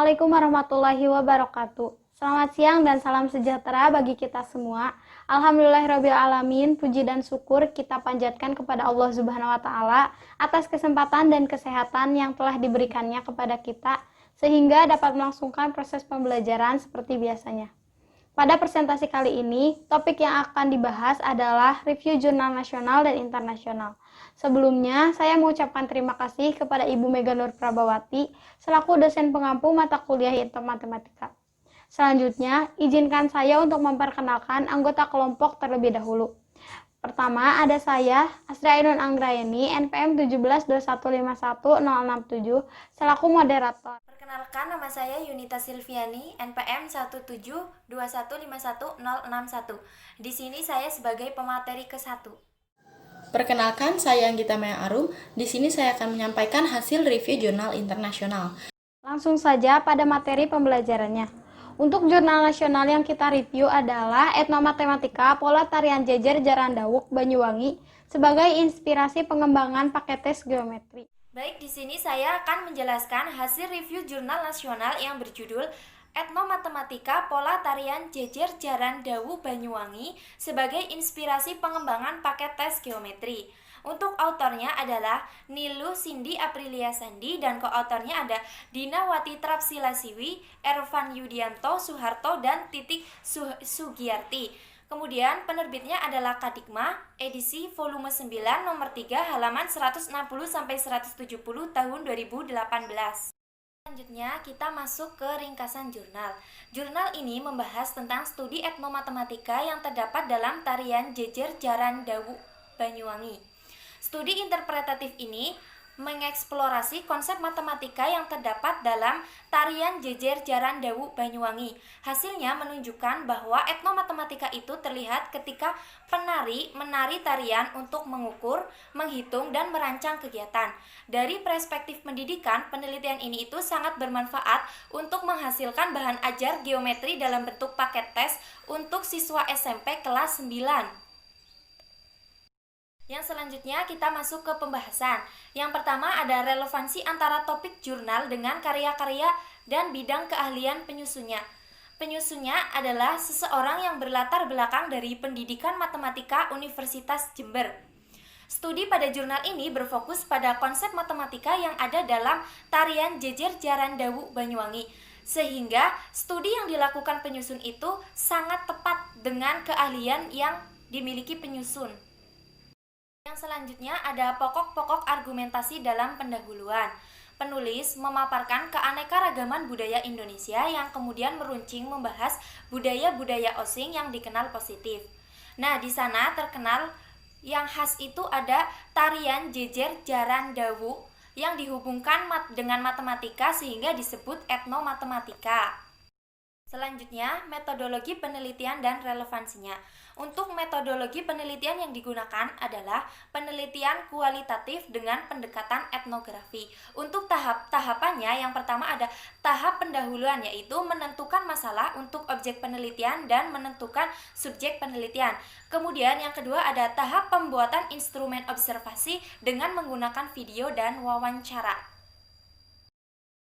Assalamualaikum warahmatullahi wabarakatuh. Selamat siang dan salam sejahtera bagi kita semua. Alhamdulillahirabbil alamin, puji dan syukur kita panjatkan kepada Allah Subhanahu wa taala atas kesempatan dan kesehatan yang telah diberikannya kepada kita sehingga dapat melangsungkan proses pembelajaran seperti biasanya. Pada presentasi kali ini, topik yang akan dibahas adalah review jurnal nasional dan internasional. Sebelumnya, saya mengucapkan terima kasih kepada Ibu Mega Nur Prabawati selaku dosen pengampu mata kuliah Ilmu Matematika. Selanjutnya, izinkan saya untuk memperkenalkan anggota kelompok terlebih dahulu. Pertama, ada saya, Asri Ainun Anggraeni, NPM 1721510067, selaku moderator. Perkenalkan, nama saya Yunita Silviani, NPM 1721515061. Di sini saya sebagai pemateri ke-1. Perkenalkan, saya Anggita Maya Arum. Di sini saya akan menyampaikan hasil review jurnal internasional. Langsung saja pada materi pembelajarannya. Untuk jurnal nasional yang kita review adalah Etnomatematika Pola Tarian Jejer Jaran Dawuk Banyuwangi sebagai inspirasi pengembangan paket tes geometri. Baik, di sini saya akan menjelaskan hasil review jurnal nasional yang berjudul Etnomatematika Pola Tarian Jejer Jaran Dawu Banyuwangi sebagai inspirasi pengembangan paket tes geometri. Untuk autornya adalah Nilu Cindy Aprilia Sandi dan koautornya ada Dina Wati Trapsilasiwi, Ervan Yudianto Suharto dan Titik Sugiyarti. Kemudian penerbitnya adalah Kadikma, edisi volume 9 nomor 3 halaman 160 sampai 170 tahun 2018. Selanjutnya kita masuk ke ringkasan jurnal. Jurnal ini membahas tentang studi etnomatematika yang terdapat dalam tarian jejer Jaran Dawu Banyuwangi. Studi interpretatif ini mengeksplorasi konsep matematika yang terdapat dalam tarian jejer Jaran Dawu Banyuwangi. Hasilnya menunjukkan bahwa etnomatematika itu terlihat ketika penari menari tarian untuk mengukur, menghitung, dan merancang kegiatan. Dari perspektif pendidikan, penelitian ini itu sangat bermanfaat untuk menghasilkan bahan ajar geometri dalam bentuk paket tes untuk siswa SMP kelas 9. Yang selanjutnya kita masuk ke pembahasan. Yang pertama ada relevansi antara topik jurnal dengan karya-karya dan bidang keahlian penyusunnya. Penyusunnya adalah seseorang yang berlatar belakang dari pendidikan matematika Universitas Jember. Studi pada jurnal ini berfokus pada konsep matematika yang ada dalam tarian jejer Jaran Dawu Banyuwangi. Sehingga studi yang dilakukan penyusun itu sangat tepat dengan keahlian yang dimiliki penyusun. Yang selanjutnya ada pokok-pokok argumentasi dalam pendahuluan. Penulis memaparkan keanekaragaman budaya Indonesia yang kemudian meruncing membahas budaya-budaya osing yang dikenal positif. Nah, di sana terkenal yang khas itu ada tarian jejer Jaran Dawu yang dihubungkan dengan matematika sehingga disebut etnomatematika. Selanjutnya, metodologi penelitian dan relevansinya. Untuk metodologi penelitian yang digunakan adalah penelitian kualitatif dengan pendekatan etnografi. Untuk tahap-tahapannya, yang pertama ada tahap pendahuluan, yaitu menentukan masalah untuk objek penelitian dan menentukan subjek penelitian. Kemudian yang kedua ada tahap pembuatan instrumen observasi dengan menggunakan video dan wawancara.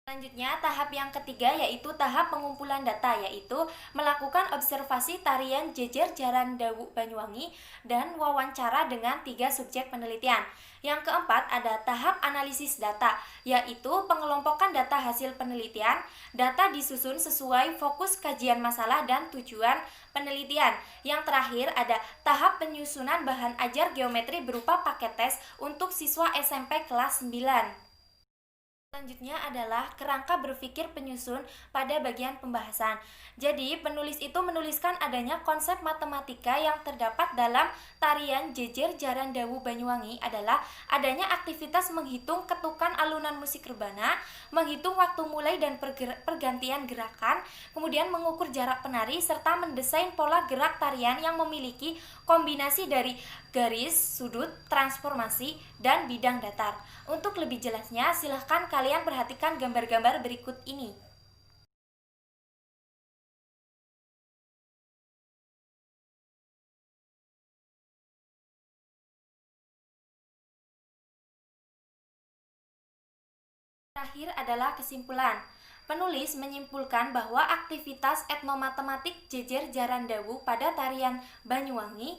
Selanjutnya, tahap yang ketiga yaitu tahap pengumpulan data, yaitu melakukan observasi tarian jejer Jaran Dawu Banyuwangi dan wawancara dengan 3 subjek penelitian. Yang keempat ada tahap analisis data, yaitu pengelompokan data hasil penelitian. Data disusun sesuai fokus kajian masalah dan tujuan penelitian. Yang terakhir ada tahap penyusunan bahan ajar geometri berupa paket tes untuk siswa SMP kelas 9. Selanjutnya adalah kerangka berpikir penyusun pada bagian pembahasan. Jadi, penulis itu menuliskan adanya konsep matematika yang terdapat dalam tarian jejer Jaran Dawu Banyuwangi adalah adanya aktivitas menghitung ketukan alunan musik rebana, menghitung waktu mulai dan pergantian gerakan, kemudian mengukur jarak penari, serta mendesain pola gerak tarian yang memiliki kombinasi dari garis, sudut, transformasi, dan bidang datar. Untuk lebih jelasnya, silahkan kalian perhatikan gambar-gambar berikut ini. Terakhir adalah kesimpulan. Penulis menyimpulkan bahwa aktivitas etnomatematik jejer Jarandawu pada tarian Banyuwangi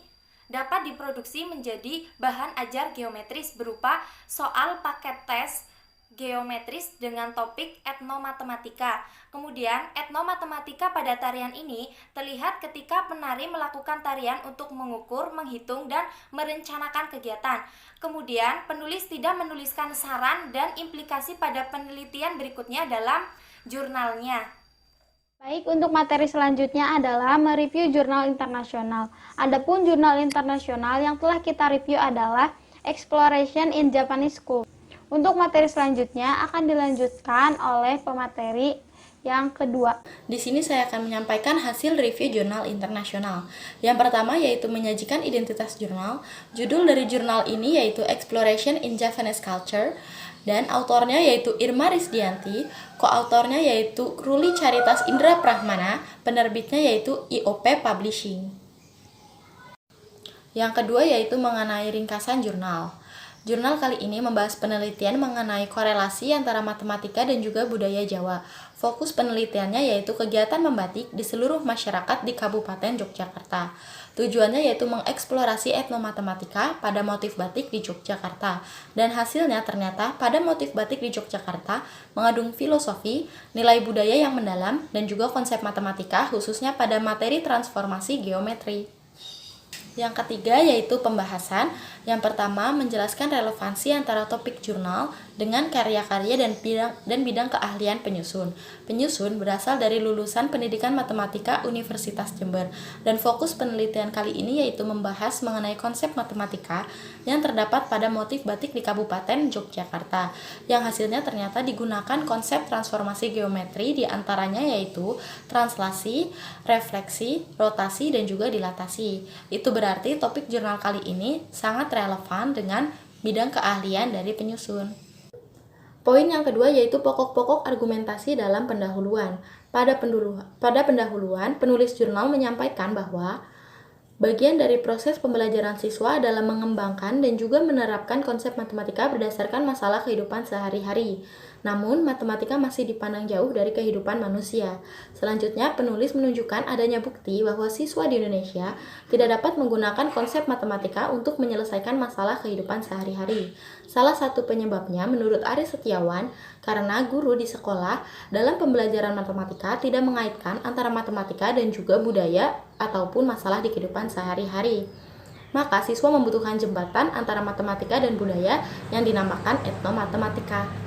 dapat diproduksi menjadi bahan ajar geometris berupa soal paket tes geometris dengan topik etnomatematika. Kemudian, etnomatematika pada tarian ini terlihat ketika penari melakukan tarian untuk mengukur, menghitung, dan merencanakan kegiatan. Kemudian, penulis tidak menuliskan saran dan implikasi pada penelitian berikutnya dalam jurnalnya. Baik, untuk materi selanjutnya adalah mereview jurnal internasional. Adapun jurnal internasional yang telah kita review adalah Exploration in Japanese School. Untuk materi selanjutnya akan dilanjutkan oleh pemateri yang kedua. Di sini saya akan menyampaikan hasil review jurnal internasional. Yang pertama yaitu menyajikan identitas jurnal. Judul dari jurnal ini yaitu Exploration in Japanese Culture, dan autornya yaitu Irma Risdianti, koautornya yaitu Ruli Caritas Indra Prahmana, penerbitnya yaitu IOP Publishing. Yang kedua yaitu mengenai ringkasan jurnal. Jurnal kali ini membahas penelitian mengenai korelasi antara matematika dan juga budaya Jawa. Fokus penelitiannya yaitu kegiatan membatik di seluruh masyarakat di Kabupaten Yogyakarta. Tujuannya yaitu mengeksplorasi etnomatematika pada motif batik di Yogyakarta. Dan hasilnya ternyata pada motif batik di Yogyakarta mengandung filosofi, nilai budaya yang mendalam, dan juga konsep matematika khususnya pada materi transformasi geometri. Yang ketiga yaitu pembahasan. Yang pertama menjelaskan relevansi antara topik jurnal dengan karya-karya dan bidang keahlian penyusun. Penyusun berasal dari lulusan pendidikan matematika Universitas Jember, dan fokus penelitian kali ini yaitu membahas mengenai konsep matematika yang terdapat pada motif batik di Kabupaten Yogyakarta, yang hasilnya ternyata digunakan konsep transformasi geometri diantaranya yaitu translasi, refleksi, rotasi, dan juga dilatasi. Itu berarti topik jurnal kali ini sangat relevan dengan bidang keahlian dari penyusun. Poin yang kedua yaitu pokok-pokok argumentasi dalam pendahuluan. Pada pendahuluan, penulis jurnal menyampaikan bahwa bagian dari proses pembelajaran siswa adalah mengembangkan dan juga menerapkan konsep matematika berdasarkan masalah kehidupan sehari-hari. Namun, matematika masih dipandang jauh dari kehidupan manusia. Selanjutnya, penulis menunjukkan adanya bukti bahwa siswa di Indonesia tidak dapat menggunakan konsep matematika untuk menyelesaikan masalah kehidupan sehari-hari. Salah satu penyebabnya menurut Aris Setiawan, karena guru di sekolah dalam pembelajaran matematika tidak mengaitkan antara matematika dan juga budaya ataupun masalah di kehidupan sehari-hari. Maka siswa membutuhkan jembatan antara matematika dan budaya yang dinamakan etnomatematika.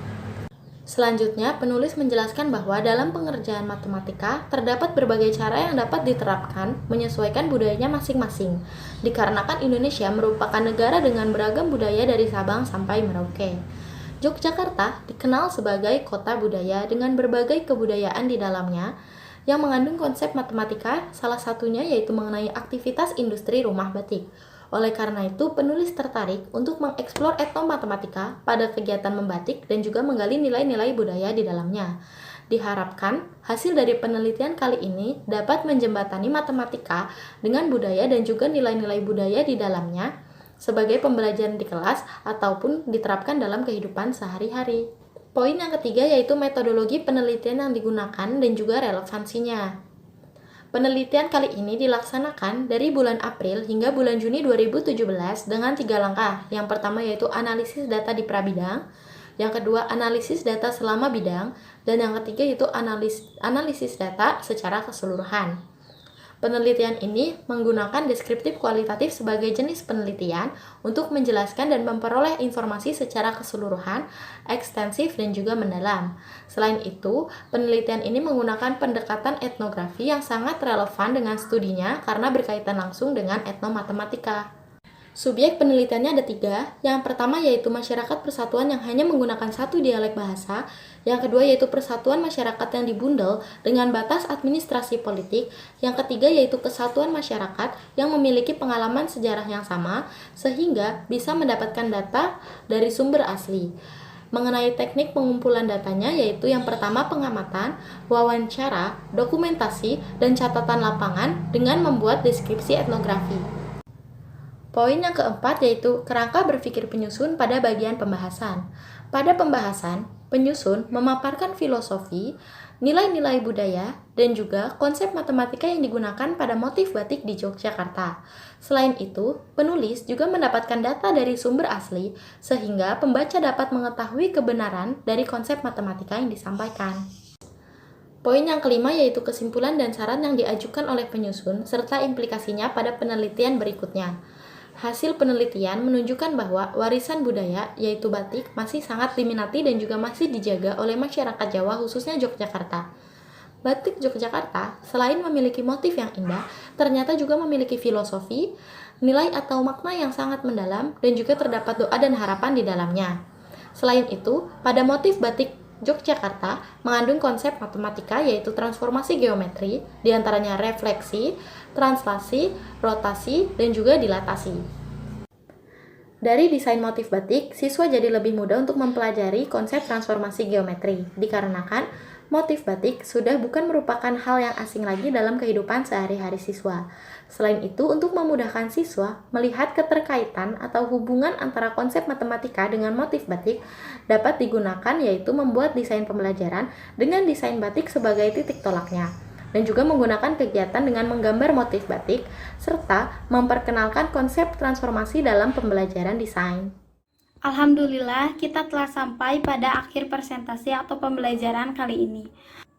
Selanjutnya, penulis menjelaskan bahwa dalam pengerjaan matematika terdapat berbagai cara yang dapat diterapkan menyesuaikan budayanya masing-masing. Dikarenakan Indonesia merupakan negara dengan beragam budaya dari Sabang sampai Merauke. Yogyakarta dikenal sebagai kota budaya dengan berbagai kebudayaan di dalamnya yang mengandung konsep matematika, salah satunya yaitu mengenai aktivitas industri rumah batik. Oleh karena itu, penulis tertarik untuk mengeksplor etnomatematika pada kegiatan membatik dan juga menggali nilai-nilai budaya di dalamnya. Diharapkan, hasil dari penelitian kali ini dapat menjembatani matematika dengan budaya dan juga nilai-nilai budaya di dalamnya sebagai pembelajaran di kelas ataupun diterapkan dalam kehidupan sehari-hari. Poin yang ketiga yaitu metodologi penelitian yang digunakan dan juga relevansinya. Penelitian kali ini dilaksanakan dari bulan April hingga bulan Juni 2017 dengan 3 langkah. Yang pertama yaitu analisis data di prabidang, yang kedua analisis data selama bidang, dan yang ketiga yaitu analisis data secara keseluruhan. Penelitian ini menggunakan deskriptif kualitatif sebagai jenis penelitian untuk menjelaskan dan memperoleh informasi secara keseluruhan, ekstensif, dan juga mendalam. Selain itu, penelitian ini menggunakan pendekatan etnografi yang sangat relevan dengan studinya karena berkaitan langsung dengan etnomatematika. Subyek penelitiannya ada 3. Yang pertama yaitu masyarakat persatuan yang hanya menggunakan satu dialek bahasa. Yang kedua yaitu persatuan masyarakat yang dibundel dengan batas administrasi politik. Yang ketiga yaitu kesatuan masyarakat yang memiliki pengalaman sejarah yang sama sehingga bisa mendapatkan data dari sumber asli. Mengenai teknik pengumpulan datanya yaitu yang pertama pengamatan, wawancara, dokumentasi, dan catatan lapangan dengan membuat deskripsi etnografi. Poin yang keempat yaitu kerangka berpikir penyusun pada bagian pembahasan. Pada pembahasan, penyusun memaparkan filosofi, nilai-nilai budaya, dan juga konsep matematika yang digunakan pada motif batik di Yogyakarta. Selain itu, penulis juga mendapatkan data dari sumber asli, sehingga pembaca dapat mengetahui kebenaran dari konsep matematika yang disampaikan. Poin yang kelima yaitu kesimpulan dan saran yang diajukan oleh penyusun, serta implikasinya pada penelitian berikutnya. Hasil penelitian menunjukkan bahwa warisan budaya, yaitu batik, masih sangat diminati dan juga masih dijaga oleh masyarakat Jawa, khususnya Yogyakarta. Batik Yogyakarta, selain memiliki motif yang indah, ternyata juga memiliki filosofi, nilai atau makna yang sangat mendalam, dan juga terdapat doa dan harapan di dalamnya. Selain itu, pada motif batik Yogyakarta mengandung konsep matematika yaitu transformasi geometri, diantaranya refleksi, translasi, rotasi, dan juga dilatasi. Dari desain motif batik, siswa jadi lebih mudah untuk mempelajari konsep transformasi geometri, dikarenakan motif batik sudah bukan merupakan hal yang asing lagi dalam kehidupan sehari-hari siswa. Selain itu, untuk memudahkan siswa melihat keterkaitan atau hubungan antara konsep matematika dengan motif batik dapat digunakan yaitu membuat desain pembelajaran dengan desain batik sebagai titik tolaknya, dan juga menggunakan kegiatan dengan menggambar motif batik, serta memperkenalkan konsep transformasi dalam pembelajaran desain. Alhamdulillah, kita telah sampai pada akhir presentasi atau pembelajaran kali ini.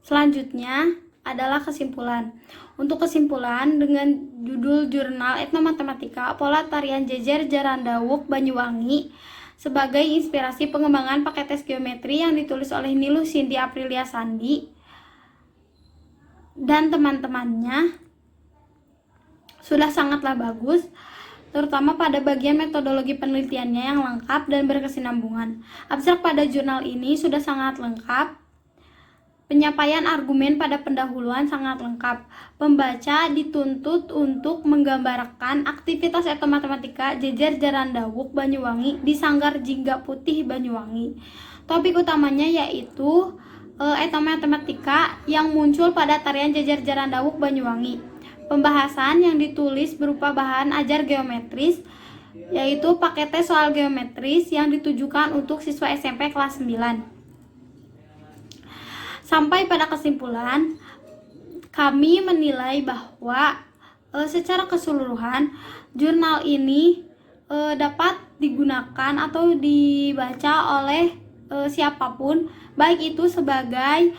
Selanjutnya adalah kesimpulan. Untuk kesimpulan, dengan judul Jurnal Etnomatematika Pola Tarian Jejer Jarandawuk Banyuwangi sebagai inspirasi pengembangan paket tes geometri yang ditulis oleh Niluh Cindy Aprilia Sandi dan teman-temannya sudah sangatlah bagus, terutama pada bagian metodologi penelitiannya yang lengkap dan berkesinambungan. Abstrak pada jurnal ini sudah sangat lengkap, penyampaian argumen pada pendahuluan sangat lengkap. Pembaca dituntut untuk menggambarkan aktivitas etnomatematika Jejer Jarandawuk Banyuwangi di Sanggar Jingga Putih Banyuwangi. Topik utamanya yaitu etnomatematika yang muncul pada tarian Jejer Jarandawuk Banyuwangi. Pembahasan yang ditulis berupa bahan ajar geometris, yaitu paket tes soal geometris yang ditujukan untuk siswa SMP kelas 9. Sampai pada kesimpulan, kami menilai bahwa secara keseluruhan jurnal ini dapat digunakan atau dibaca oleh siapapun, baik itu sebagai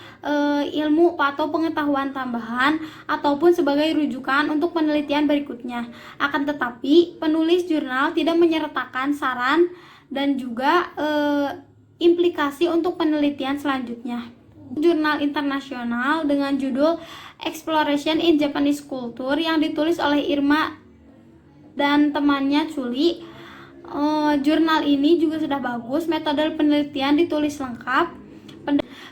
ilmu atau pengetahuan tambahan ataupun sebagai rujukan untuk penelitian berikutnya. Akan tetapi, penulis jurnal tidak menyertakan saran dan juga implikasi untuk penelitian selanjutnya. Jurnal internasional dengan judul Exploration in Japanese Culture yang ditulis oleh Irma dan temannya Culi. Jurnal ini juga sudah bagus, metode penelitian ditulis lengkap,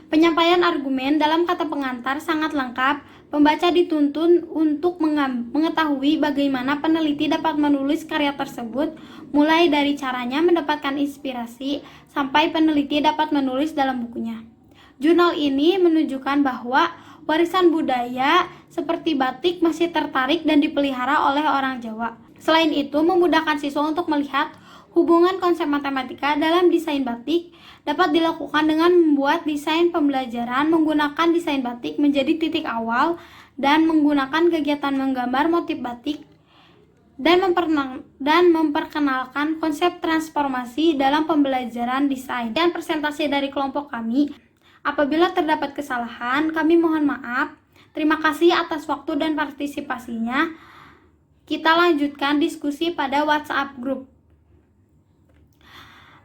penyampaian argumen dalam kata pengantar sangat lengkap. Pembaca dituntun untuk mengetahui bagaimana peneliti dapat menulis karya tersebut, mulai dari caranya mendapatkan inspirasi sampai peneliti dapat menulis dalam bukunya. Jurnal ini menunjukkan bahwa warisan budaya seperti batik masih tertarik dan dipelihara oleh orang Jawa. Selain itu, memudahkan siswa untuk melihat hubungan konsep matematika dalam desain batik dapat dilakukan dengan membuat desain pembelajaran menggunakan desain batik menjadi titik awal dan menggunakan kegiatan menggambar motif batik dan memperkenalkan konsep transformasi dalam pembelajaran desain. Dan presentasi dari kelompok kami, apabila terdapat kesalahan, kami mohon maaf. Terima kasih atas waktu dan partisipasinya. Kita lanjutkan diskusi pada WhatsApp group.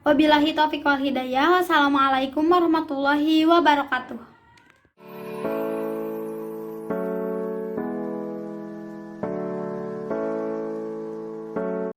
Wabillahi taufiq wal hidayah. Wassalamualaikum warahmatullahi wabarakatuh.